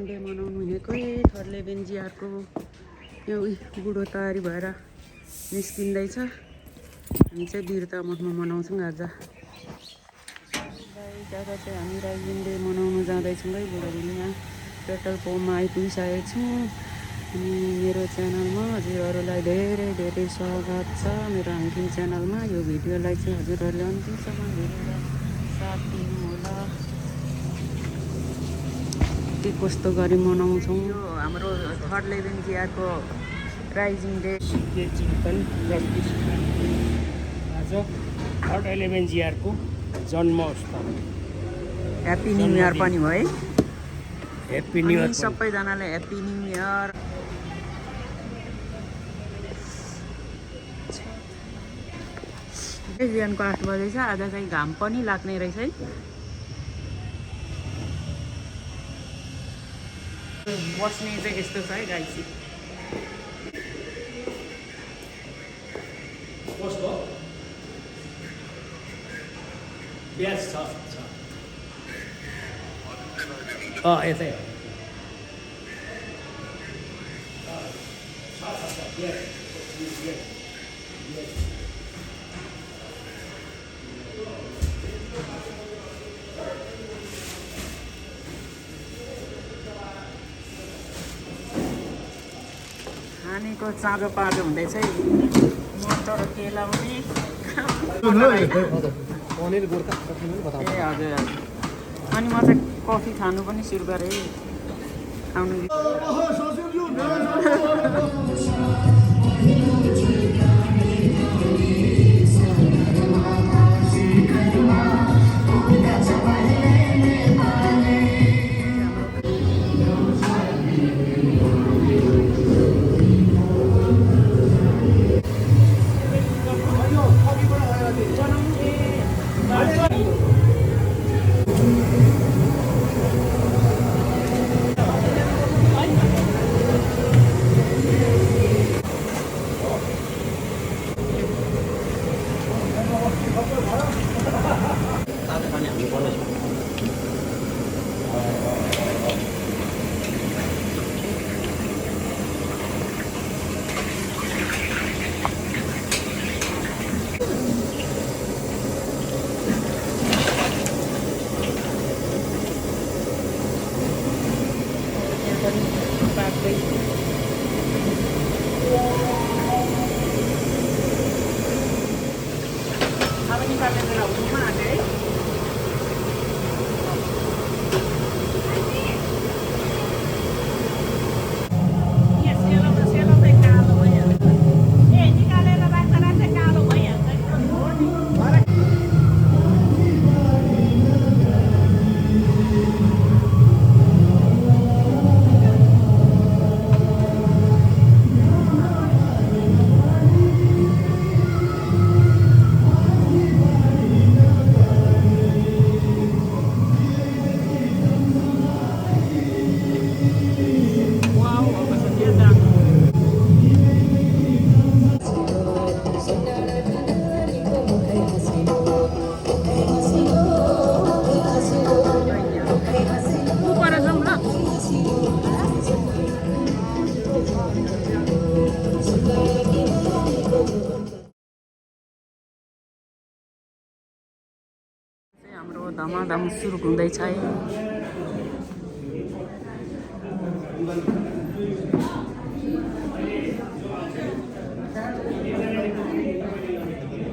Rising day मनाउनु हिँडेको थर्ले बेन्जियारको यो बुढो तयारी भएर निस्किँदैछ। हामी चाहिँ वीरता मठमा मनाउँछौँ आज। दादा चाहिँ हामी राइजिङ डे मनाउनु जाँदैछौँ है बुढाबुढीमा। पेट्रोल पम्पमा आइपुगिसकेको छौँ। अनि मेरो च्यानलमा हजुरहरूलाई धेरै धेरै स्वागत छ मेरो हाङखिङ च्यानलमा। यो भिडियोलाई चाहिँ हजुरहरूले अन्तिमसम्म हेरेर साथ दिनु होला। के कस्तो गरी मनाउँछौँ यो हाम्रो थर्ले बेन्जियारको राइजिङ डे। चिन्तन आज थर्ड बेन्जियारको जन्म उत्सव। ह्याप्पी न्यू इयर पनि हो है। ह्याप्पी न्यू इयर सबैजनाले ह्याप्पी न्यू इयर। बिहानको 8 बजे छ। आज चाहिँ घाम पनि लाग्ने रहेछ है। बस्ने चाहिँ यस्तो छ है गाइसी। कस्तो ब्याज छ यतै खानेको चाँजो पाँजो हुँदैछ है। मटर केलाउने पनिर गोर्खा ए हजुर। अनि म चाहिँ कफी खानु पनि सुरु गरेँ आउनु। अब निकालेर हुनुमा आँटे है। हाम्रो धमाधम सुरु हुँदैछ है।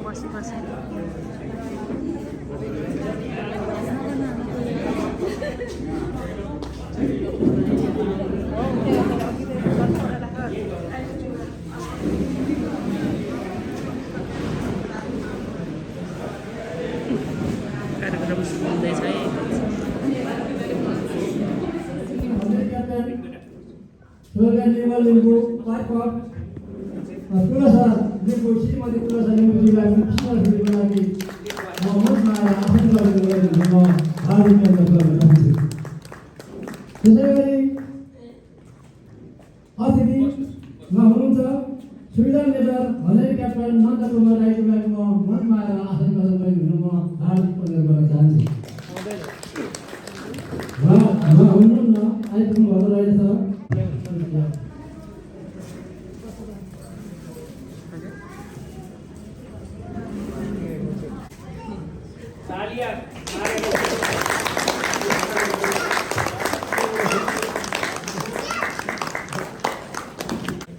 बसी बसी कार्यक्रम सुरु हुँदैछ है। सुविधा नेता भनेर क्याप्टन नन्द कुमार राईको मनमा आएर आसन ग्रहण गरिदिनु म हार्दिक प्रणाम गर्न चाहन्छु। हुनुहुन्न आइपुग्नु भएको रहेछ। तालिया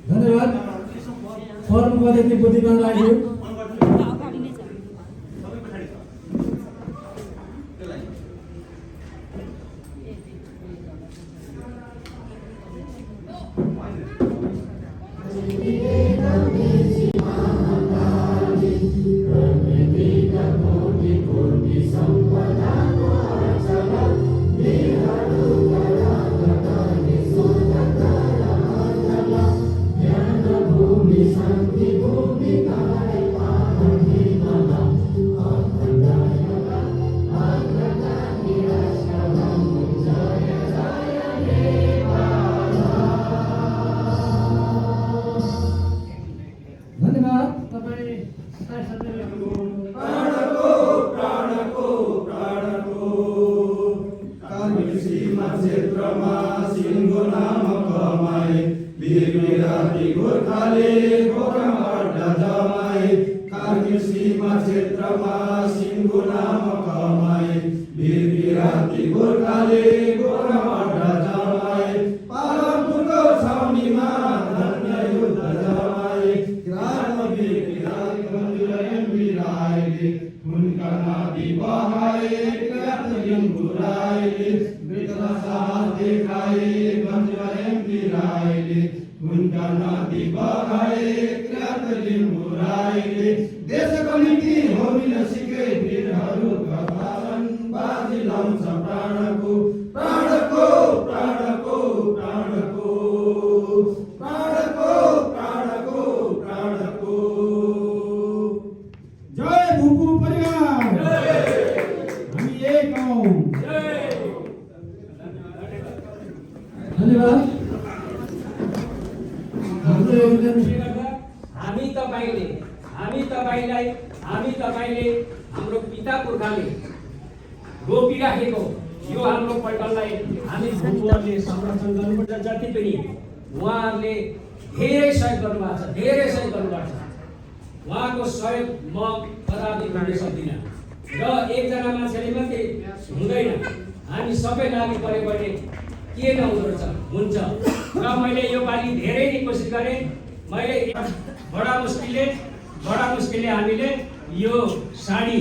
धन्यवाद। फर्मको अध्यक्ष बुद्धिमान राईज्यू। धन्यवाद। तपाईँ सीमा क्षेत्रमा सिंहको नाम कमाए वीर विराटी गोर्खाले गोर्खामा अड्डा जमाए। कारगिल सीमा क्षेत्रमा सिंहको नाम कमाए वीर विराटी गोर्खाले गोर्खामा अड्डा जमाए। पालनपुरको छाउनीमा धन्य युद्ध जमाए। किराँतमा वीर विराटी बन्धुले बिराए उनका नाति बहाए किराँत लिम्बू राईले मृतका साहस देखाए बन्धुले बिराए उनका नाति बहाए किराँत लिम्बू राईले। देशको निम्ति होमिन सिके वीरहरूका पालन बाजी लाउँछ प्राणको प्राणको प्राणको प्राणको प्राणको प्राणको प्राणको। जय भूपू परिवार, हामी एक हौं। धन्यवाद। हाम्रो योगदान हामी तपाईले हाम्रो पिता पुर्खाले रोपिराखेको यो हाम्रो पल्टनलाई हामी भूपुहरूले संरक्षण गर्नुपर्छ। जति पनि उहाँहरूले धेरै सहयोग गर्नुभएको छ। उहाँको सहयोग म कदापि गर्न सक्दिनँ र एकजना मान्छेले मात्रै हुँदैन, हामी सबै लागि परे भने के नहुँदो रहेछ हुन्छ। र मैले यो पालि धेरै नै कोसिस गरेँ। मैले बडा मुस्किलले हामीले यो साडी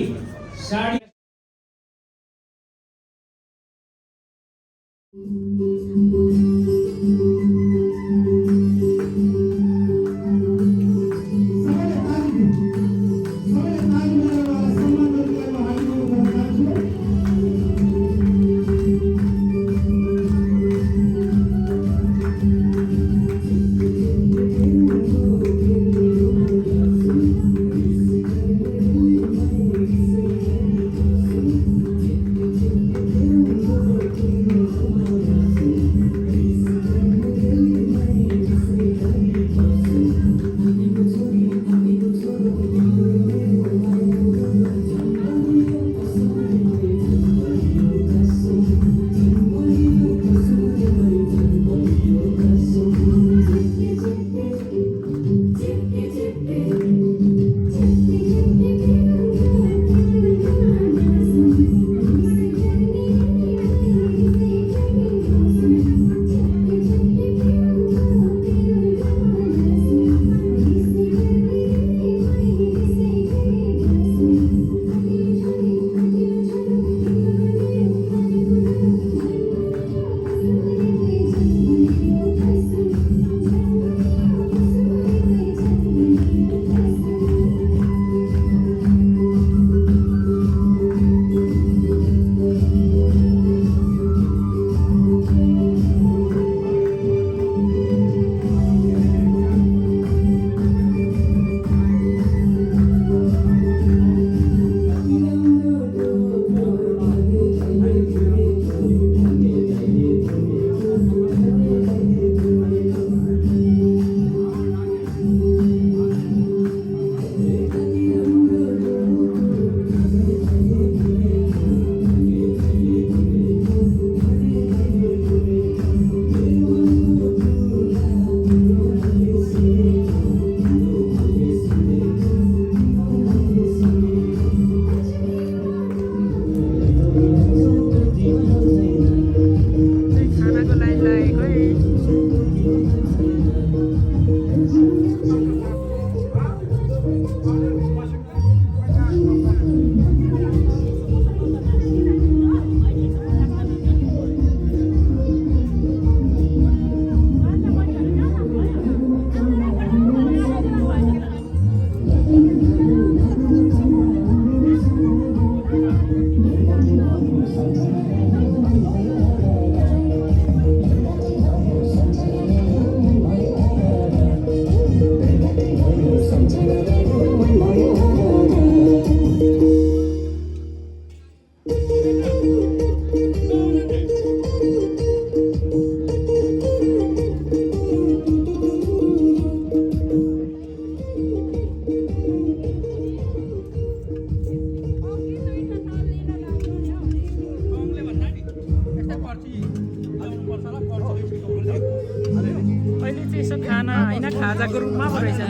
अहिले चाहिँ यसो खाना होइन खाजाको रूपमा पो रहेछ है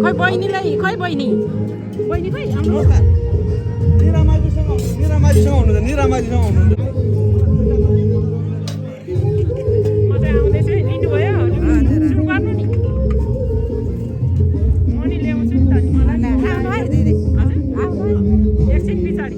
खै बहिनीलाई खै बहिनी बहिनी खै आउनुहोस् न म चाहिँ आउँदैछु है लिनुभयो सुरु गर्नु नि म नि ल्याउँछु नि त नि मलाई एकछिन पछाडि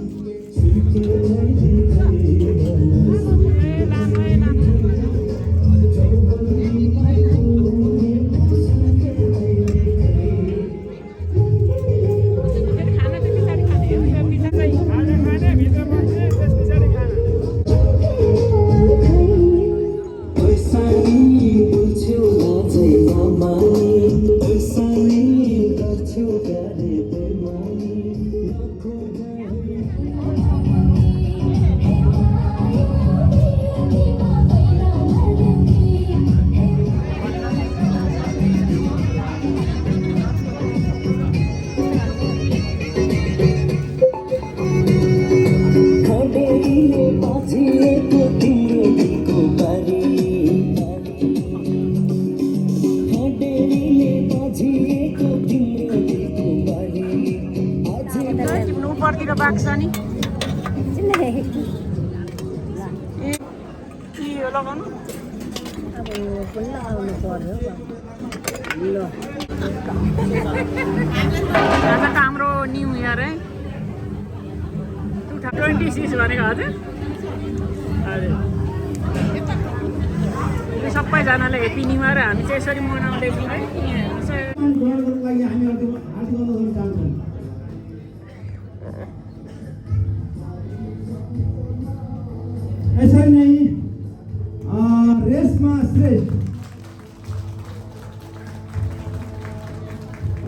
उपरतिर बाक्छ नि यो लगाउनु अब यो पनि लगाउनु पर्यो आज त हाम्रो न्यू इयर है 26 भनेको हजुर हजुर सबैजनाले हेप्पी न्यू इयर हामी चाहिँ यसरी मनाउँदैछौँ है ऐसा नहीं रेशमा श्रेष्ठ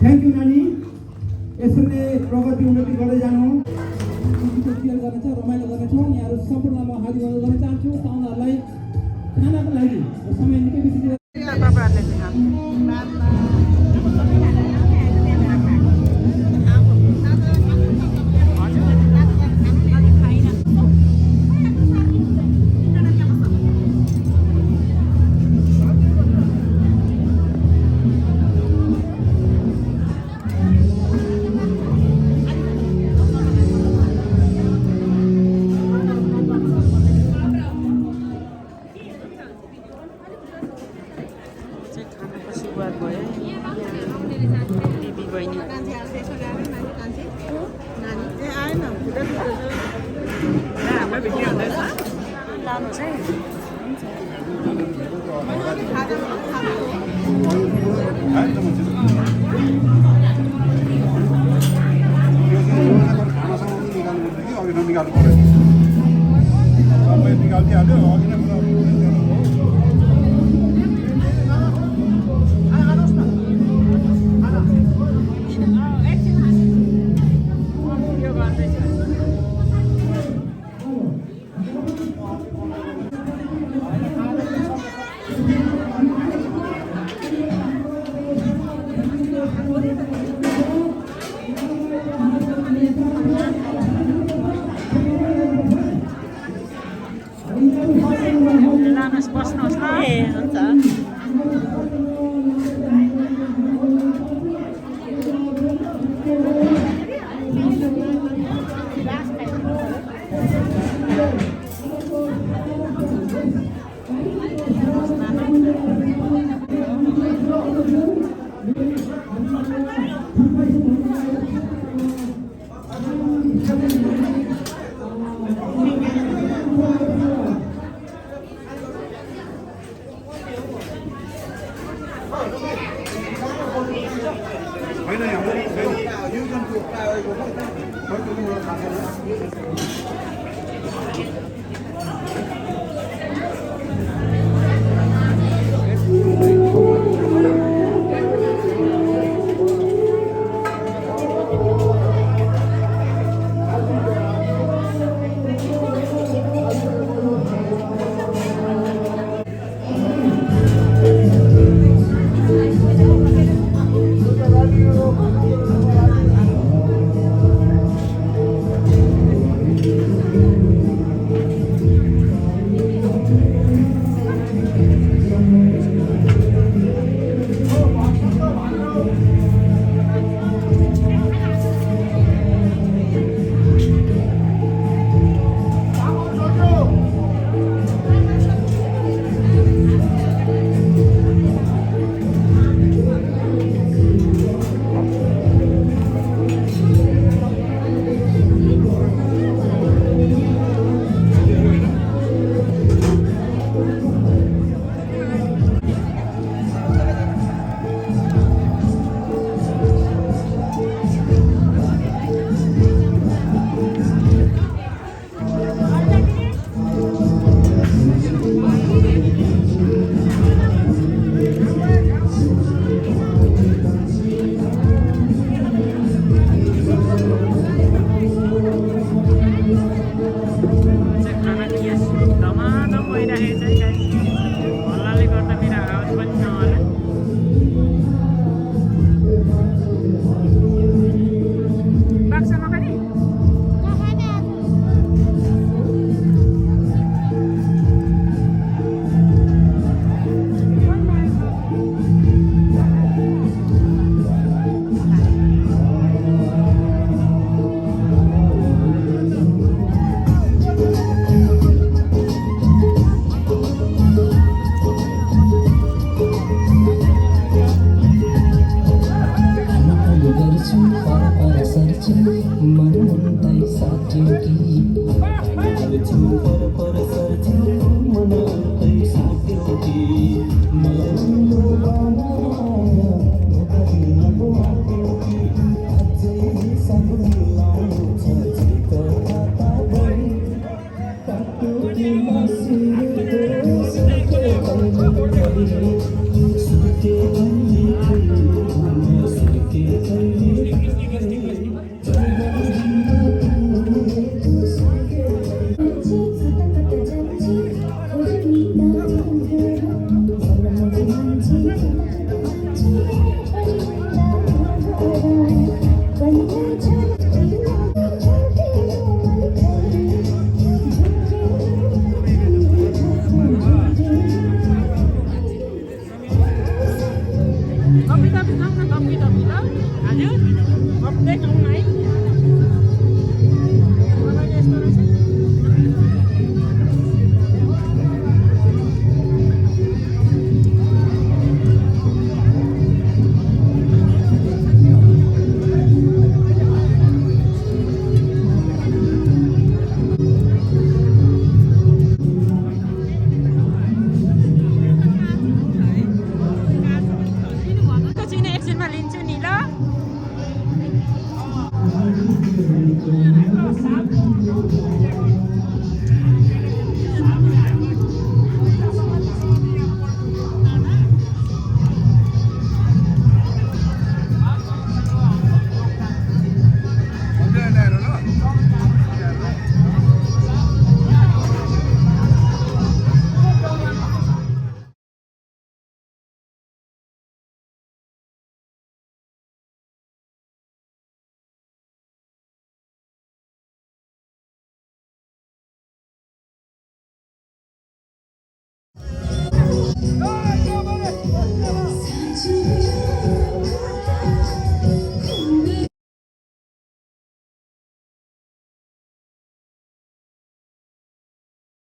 थ्याङ्क यू नानी यसरी प्रगति उन्नति गर्दै जानु गर्नेछ रमाइलो गर्नेछौँ यहाँहरू सम्पूर्णमा हार्दिक अनुरोध गर्न चाहन्छु पाहुनाहरूलाई खानाको लागि समय निकै बितिसक्यो एकछिन एकछिनमा लिन्छु नि ल